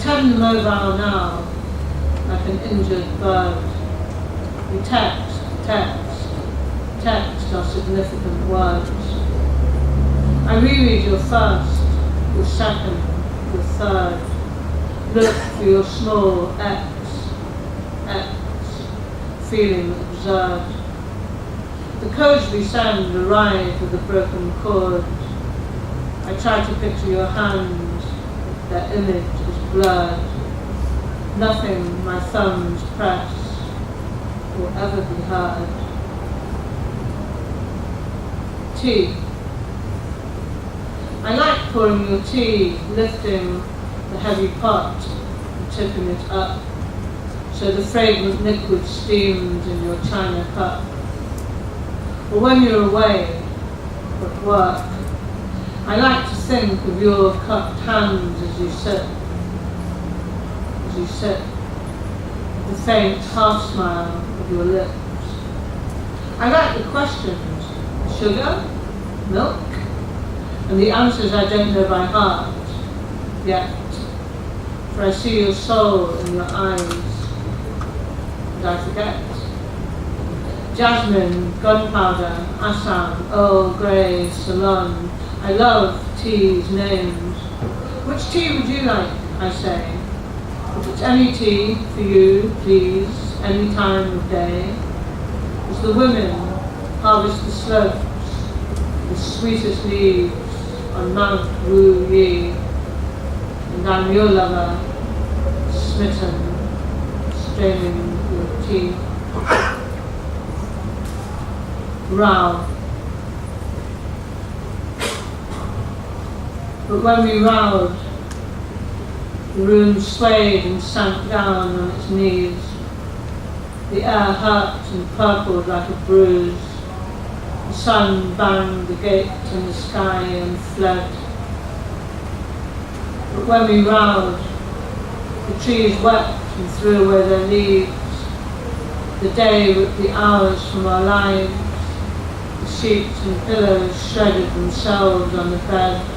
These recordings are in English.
pretend mobile now, like an injured bird. We text are significant words. I reread your first, your second, your third. Look for your small X, feeling absurd. The codes we send arrive with a broken chord. I try to picture your hands, their image is blurred. Nothing my thumbs press will ever be heard. Tea. I like pouring your tea, lifting the heavy pot and tipping it up, so the fragrant liquid steams in your china cup. Or when you're away at work, I like to think of your cupped hands as you sit, the faint half smile of your lips. I like the questions, sugar, milk, and the answers I don't know by heart yet, for I see your soul in your eyes, and I forget. Jasmine, gunpowder, Assam, Earl Grey, Ceylon. I love tea's names. Which tea would you like, I say? If it's any tea for you, please, any time of day. As the women harvest the slopes, the sweetest leaves on Mount Wu Yi, and I'm your lover, smitten, straining your tea. Row. But when we rowed, the room swayed and sank down on its knees. The air hurt and purpled like a bruise. The sun banged the gate in the sky and fled. But when we rowed, the trees wept and threw away their leaves. The day ripped the hours from our lives. The sheets and pillows shredded themselves on the bed.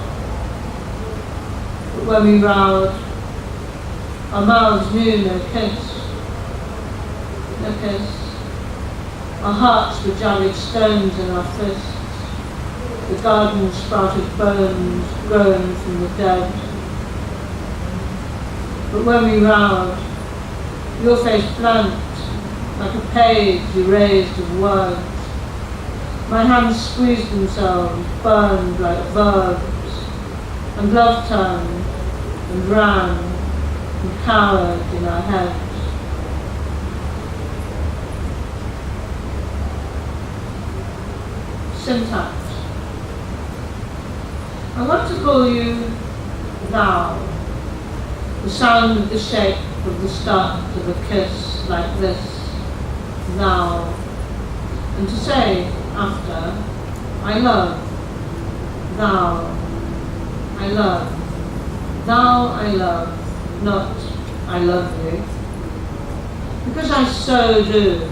But when we rowed, our mouths knew no kiss, no kiss. Our hearts were jagged stones in our fists. The garden sprouted bones grown from the dead. But when we rowed, your face blanked like a page erased of words. My hands squeezed themselves, burned like verbs, and love turned and ran and cowered in our heads. Syntax. I want to call you thou, the sound of the shape of the start of a kiss like this, thou, and to say after, I love, thou, I love, thou, I love, not I love you. Because I so do,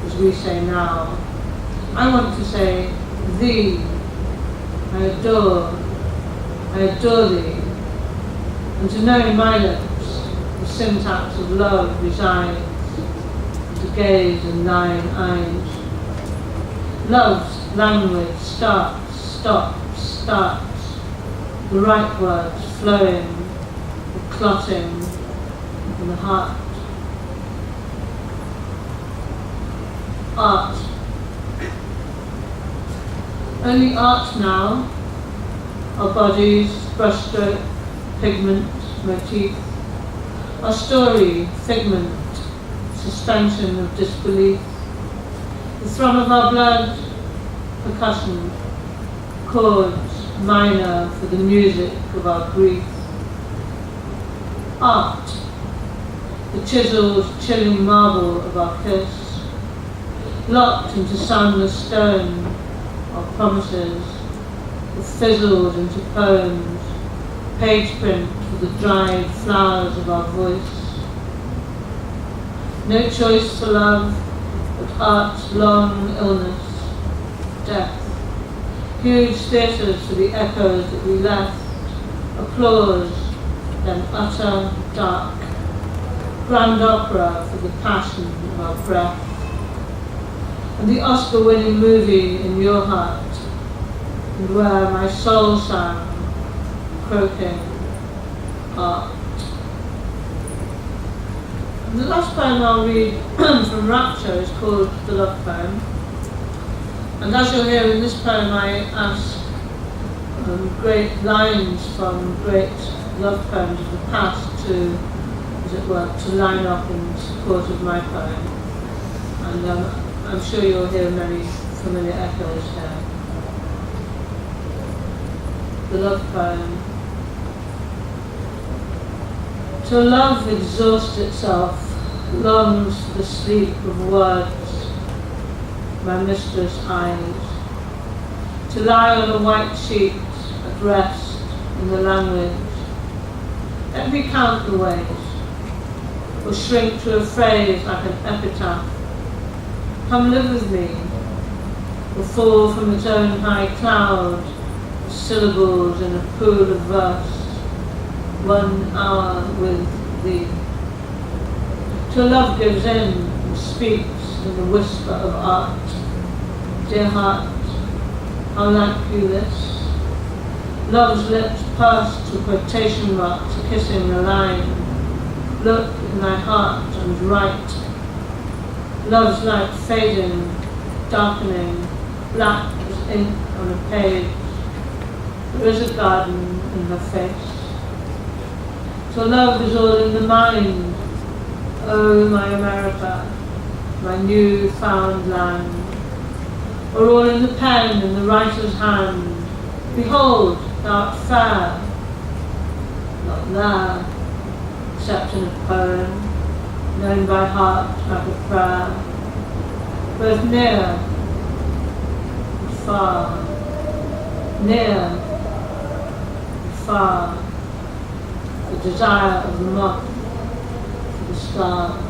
as we say now, I want to say thee, I adore thee, and to know in my lips the syntax of love resides, and to gaze in thine eyes. Love's language starts, stops, starts, the right words flowing, the clotting in the heart. Art. Only art now, our bodies, brushstroke, pigment, motif, our story, figment, suspension of disbelief, the thrum of our blood, percussion, chords, minor for the music of our grief. Art, the chiseled, chilling marble of our kiss, locked into sunless stone, our promises, the fizzled into poems, page print for the dried flowers of our voice. No choice for love, but art's long illness, death. Huge theatres for the echoes that we left, applause, then utter, dark, grand opera for the passion of our breath, and the Oscar-winning movie in your heart, and where my soul sang, croaking, art. And the last poem I'll read from Rapture is called The Love Poem. And as you'll hear in this poem, I ask great lines from great love poems of the past to, as it were, to line up in support of my poem. And I'm sure you'll hear many familiar echoes here. The Love Poem. To love exhaust itself, longs for the sleep of words, my mistress' eyes. To lie on a white sheet at rest in the language. Let me count the ways, or shrink to a phrase like an epitaph. Come live with me, or fall from its own high cloud of syllables in a pool of verse, 1 hour with thee. Till love gives in and speaks in the whisper of art. Dear heart, how like you this? Love's lips pursed to quotation marks, kissing a line. Look in thy heart and write. Love's light fading, darkening, black as ink on a page. There is a garden in her face. So love is all in the mind. Oh, my America, my new found land. Or all in the pen, in the writer's hand. Behold, thou art fair, not there, except in a poem, known by heart like a prayer, both near and far, near and far, the desire of the moth for the stars.